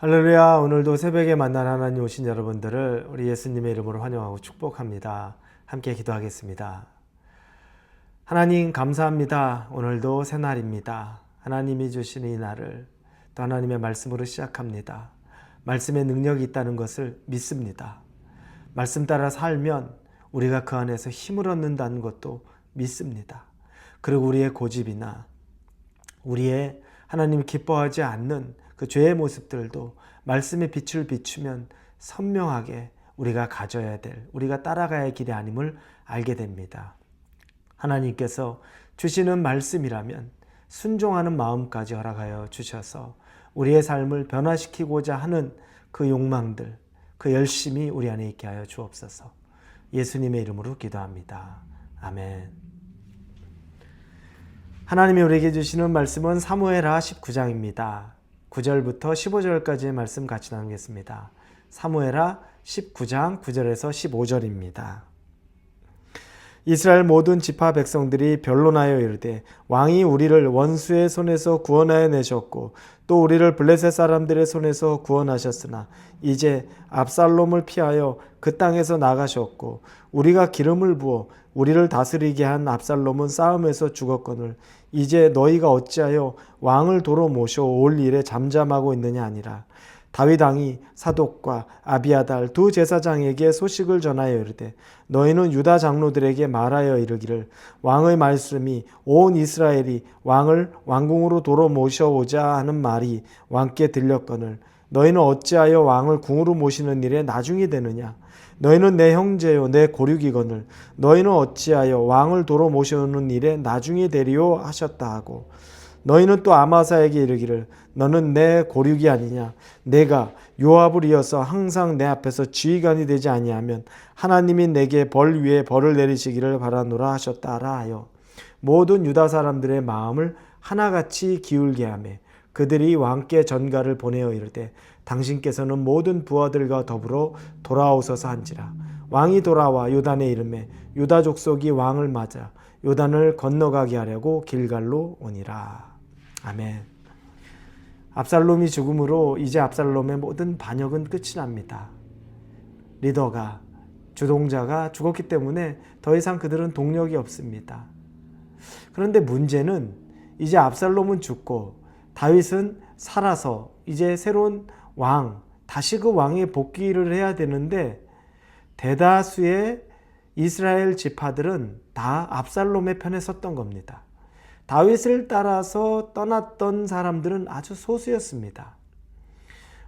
할렐루야. 오늘도 새벽에 만난 하나님 오신 여러분들을 우리 예수님의 이름으로 환영하고 축복합니다. 함께 기도하겠습니다. 하나님 감사합니다. 오늘도 새날입니다. 하나님이 주신 이 날을 또 하나님의 말씀으로 시작합니다. 말씀에 능력이 있다는 것을 믿습니다. 말씀 따라 살면 우리가 그 안에서 힘을 얻는다는 것도 믿습니다. 그리고 우리의 고집이나 우리의 하나님 기뻐하지 않는 그 죄의 모습들도 말씀의 빛을 비추면 선명하게 우리가 가져야 될, 우리가 따라가야 할 길이 아님을 알게 됩니다. 하나님께서 주시는 말씀이라면 순종하는 마음까지 허락하여 주셔서 우리의 삶을 변화시키고자 하는 그 욕망들, 그 열심이 우리 안에 있게 하여 주옵소서. 예수님의 이름으로 기도합니다. 아멘. 하나님이 우리에게 주시는 말씀은 사무엘하 19장입니다. 9절부터 15절까지의 말씀 같이 나누겠습니다. 사무엘하 19장 9절에서 15절입니다. 이스라엘 모든 지파 백성들이 변론하여 이르되 왕이 우리를 원수의 손에서 구원하여 내셨고 또 우리를 블레셋 사람들의 손에서 구원하셨으나 이제 압살롬을 피하여 그 땅에서 나가셨고 우리가 기름을 부어 우리를 다스리게 한 압살롬은 싸움에서 죽었거늘 이제 너희가 어찌하여 왕을 도로 모셔올 일에 잠잠하고 있느냐 아니라 다윗 왕이 사독과 아비아달 두 제사장에게 소식을 전하여 이르되 너희는 유다 장로들에게 말하여 이르기를 왕의 말씀이 온 이스라엘이 왕을 왕궁으로 도로 모셔오자 하는 말이 왕께 들렸거늘 너희는 어찌하여 왕을 궁으로 모시는 일에 나중이 되느냐 너희는 내 형제요 내 고륙이거늘 너희는 어찌하여 왕을 도로 모셔오는 일에 나중이 되리요 하셨다 하고 너희는 또 아마사에게 이르기를 너는 내 고륙이 아니냐 내가 요압을 이어서 항상 내 앞에서 지휘관이 되지 아니하면 하나님이 내게 벌 위에 벌을 내리시기를 바라노라 하셨다라 하여 모든 유다 사람들의 마음을 하나같이 기울게 하며 그들이 왕께 전가를 보내어 이르되 당신께서는 모든 부하들과 더불어 돌아오소서 한지라 왕이 돌아와 요단에 이르매 유다 족속이 왕을 맞아 요단을 건너가게 하려고 길갈로 오니라. 아멘. 압살롬이 죽음으로 이제 압살롬의 모든 반역은 끝이 납니다. 리더가, 주동자가 죽었기 때문에 더 이상 그들은 동력이 없습니다. 그런데 문제는 이제 압살롬은 죽고 다윗은 살아서 이제 새로운 왕, 다시 그 왕의 복귀를 해야 되는데 대다수의 이스라엘 지파들은 다 압살롬의 편에 섰던 겁니다. 다윗을 따라서 떠났던 사람들은 아주 소수였습니다.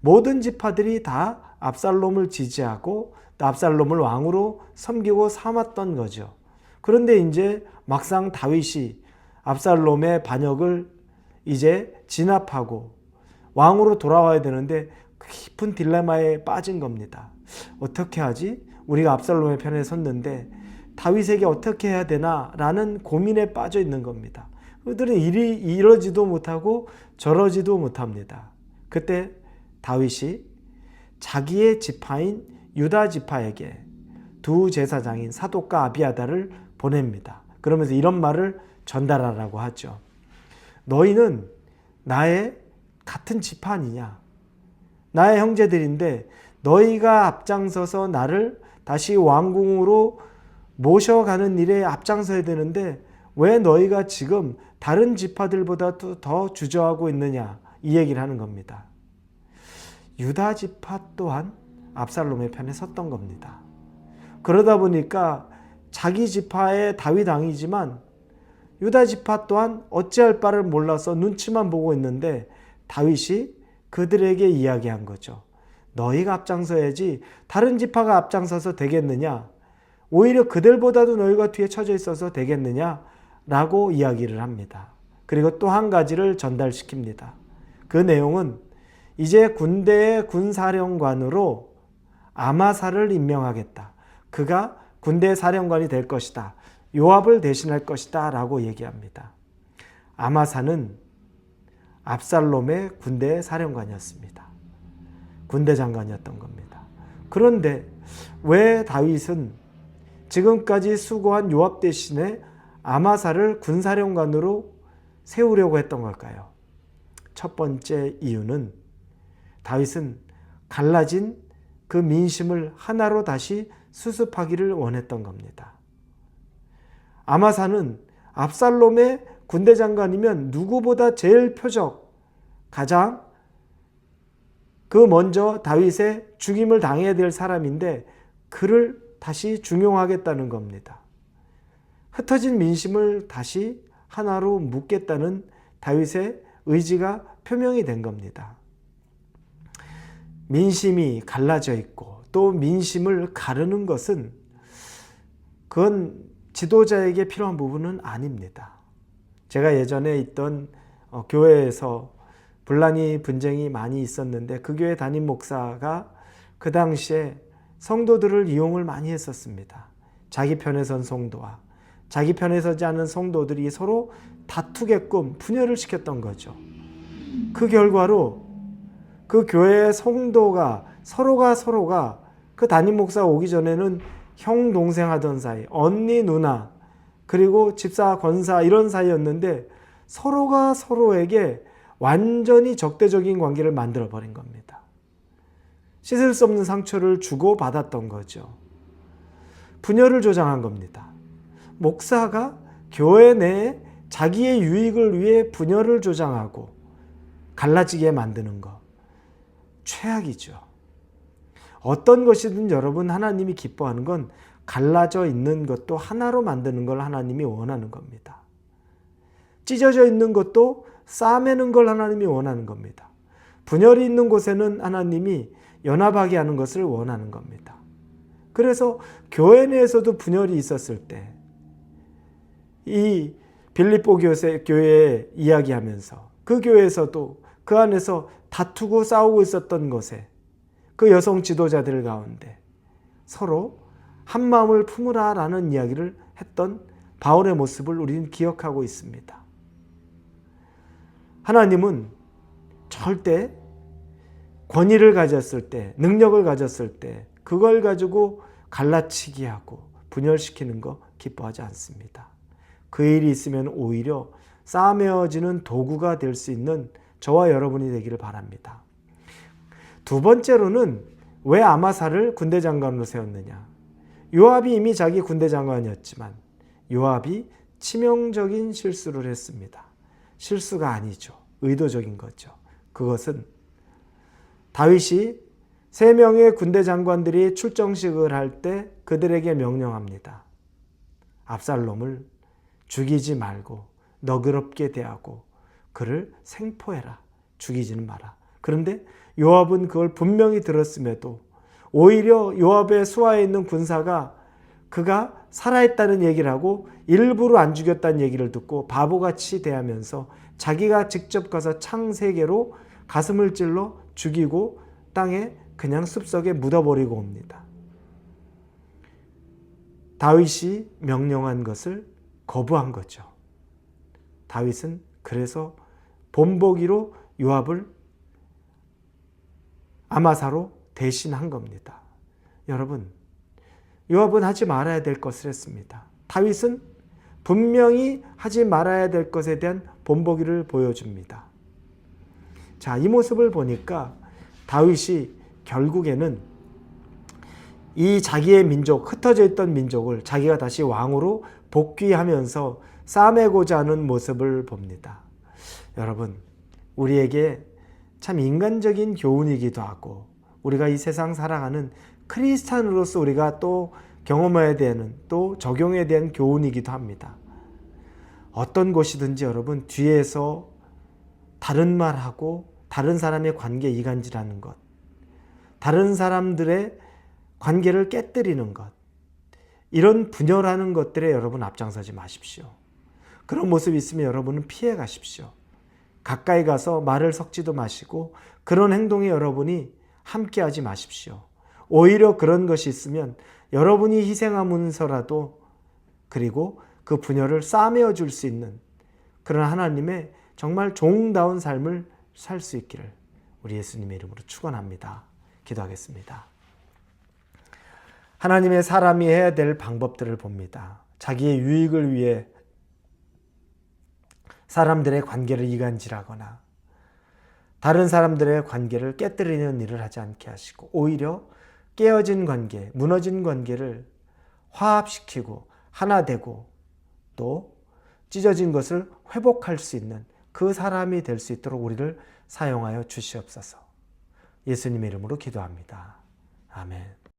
모든 지파들이 다 압살롬을 지지하고 또 압살롬을 왕으로 섬기고 삼았던 거죠. 그런데 이제 막상 다윗이 압살롬의 반역을 이제 진압하고 왕으로 돌아와야 되는데 깊은 딜레마에 빠진 겁니다. 어떻게 하지? 우리가 압살롬의 편에 섰는데 다윗에게 어떻게 해야 되나? 라는 고민에 빠져 있는 겁니다. 그들은 이러지도 못하고 저러지도 못합니다. 그때 다윗이 자기의 지파인 유다 지파에게 두 제사장인 사독과 아비아달을 보냅니다. 그러면서 이런 말을 전달하라고 하죠. 너희는 나의 같은 지파 아니냐? 나의 형제들인데 너희가 앞장서서 나를 다시 왕궁으로 모셔가는 일에 앞장서야 되는데 왜 너희가 지금 다른 지파들보다도 더 주저하고 있느냐 이 얘기를 하는 겁니다. 유다 지파 또한 압살롬의 편에 섰던 겁니다. 그러다 보니까 자기 지파의 다윗 왕이지만 유다 지파 또한 어찌할 바를 몰라서 눈치만 보고 있는데 다윗이 그들에게 이야기한 거죠. 너희가 앞장서야지 다른 지파가 앞장서서 되겠느냐? 오히려 그들보다도 너희가 뒤에 처져 있어서 되겠느냐? 라고 이야기를 합니다. 그리고 또 한 가지를 전달시킵니다. 그 내용은 이제 군대의 군사령관으로 아마사를 임명하겠다. 그가 군대 사령관이 될 것이다. 요압을 대신할 것이다. 라고 얘기합니다. 아마사는 압살롬의 군대 사령관이었습니다. 군대 장관이었던 겁니다. 그런데 왜 다윗은 지금까지 수고한 요압 대신에 아마사를 군사령관으로 세우려고 했던 걸까요? 첫 번째 이유는 다윗은 갈라진 그 민심을 하나로 다시 수습하기를 원했던 겁니다. 아마사는 압살롬의 군대 장관이면 누구보다 제일 표적, 가장 먼저 다윗의 죽임을 당해야 될 사람인데 그를 다시 중용하겠다는 겁니다. 흩어진 민심을 다시 하나로 묶겠다는 다윗의 의지가 표명이 된 겁니다. 민심이 갈라져 있고 또 민심을 가르는 것은 그건 지도자에게 필요한 부분은 아닙니다. 제가 예전에 있던 교회에서 분쟁이 많이 있었는데 그 교회 담임 목사가 그 당시에 성도들을 이용을 많이 했었습니다. 자기 편에 선 성도와 자기 편에 서지 않은 성도들이 서로 다투게끔 분열을 시켰던 거죠. 그 결과로 그 교회의 성도가 서로가 그 담임 목사가 오기 전에는 형 동생 하던 사이, 언니 누나, 그리고 집사 권사 이런 사이였는데 서로가 서로에게 완전히 적대적인 관계를 만들어 버린 겁니다. 씻을 수 없는 상처를 주고 받았던 거죠. 분열을 조장한 겁니다. 목사가 교회 내에 자기의 유익을 위해 분열을 조장하고 갈라지게 만드는 것, 최악이죠. 어떤 것이든 여러분, 하나님이 기뻐하는 건 갈라져 있는 것도 하나로 만드는 걸 하나님이 원하는 겁니다. 찢어져 있는 것도 싸매는 걸 하나님이 원하는 겁니다. 분열이 있는 곳에는 하나님이 연합하게 하는 것을 원하는 겁니다. 그래서 교회 내에서도 분열이 있었을 때 이 빌립보 교회에 이야기하면서 그 교회에서도 그 안에서 다투고 싸우고 있었던 것에 그 여성 지도자들 가운데 서로 한 마음을 품으라 라는 이야기를 했던 바울의 모습을 우리는 기억하고 있습니다. 하나님은 절대 권위를 가졌을 때, 능력을 가졌을 때 그걸 가지고 갈라치기 하고 분열시키는 거 기뻐하지 않습니다. 그 일이 있으면 오히려 싸매어지는 도구가 될 수 있는 저와 여러분이 되기를 바랍니다. 두 번째로는 왜 아마사를 군대 장관으로 세웠느냐? 요압이 이미 자기 군대 장관이었지만 요압이 치명적인 실수를 했습니다. 실수가 아니죠. 의도적인 거죠. 그것은 다윗이 3명의 군대 장관들이 출정식을 할 때 그들에게 명령합니다. 압살롬을 죽이지 말고 너그럽게 대하고 그를 생포해라. 죽이지는 마라. 그런데 요압은 그걸 분명히 들었음에도 오히려 요압의 수하에 있는 군사가 그가 살아있다는 얘기를 하고 일부러 안 죽였다는 얘기를 듣고 바보같이 대하면서 자기가 직접 가서 창 3개로 가슴을 찔러 죽이고 땅에 그냥 숲속에 묻어버리고 옵니다. 다윗이 명령한 것을 거부한 거죠. 다윗은 그래서 본보기로 요압을 아마사로 대신한 겁니다. 여러분, 요압은 하지 말아야 될 것을 했습니다. 다윗은 분명히 하지 말아야 될 것에 대한 본보기를 보여줍니다. 자, 이 모습을 보니까 다윗이 결국에는 이 자기의 민족, 흩어져 있던 민족을 자기가 다시 왕으로 복귀하면서 싸매고자 하는 모습을 봅니다. 여러분, 우리에게 참 인간적인 교훈이기도 하고 우리가 이 세상 살아가는 크리스찬으로서 우리가 또 경험해야 되는 또 적용해야 되는 교훈이기도 합니다. 어떤 것이든지 여러분 뒤에서 다른 말하고 다른 사람의 관계 이간질하는 것, 다른 사람들의 관계를 깨뜨리는 것, 이런 분열하는 것들에 여러분 앞장서지 마십시오. 그런 모습이 있으면 여러분은 피해 가십시오. 가까이 가서 말을 섞지도 마시고 그런 행동에 여러분이 함께하지 마십시오. 오히려 그런 것이 있으면 여러분이 희생하면서라도 그리고 그 분열을 싸매어 줄 수 있는 그런 하나님의 정말 종다운 삶을 살 수 있기를 우리 예수님의 이름으로 축원합니다. 기도하겠습니다. 하나님의 사람이 해야 될 방법들을 봅니다. 자기의 유익을 위해 사람들의 관계를 이간질하거나 다른 사람들의 관계를 깨뜨리는 일을 하지 않게 하시고 오히려 깨어진 관계, 무너진 관계를 화합시키고 하나 되고 또 찢어진 것을 회복할 수 있는 그 사람이 될 수 있도록 우리를 사용하여 주시옵소서. 예수님의 이름으로 기도합니다. 아멘.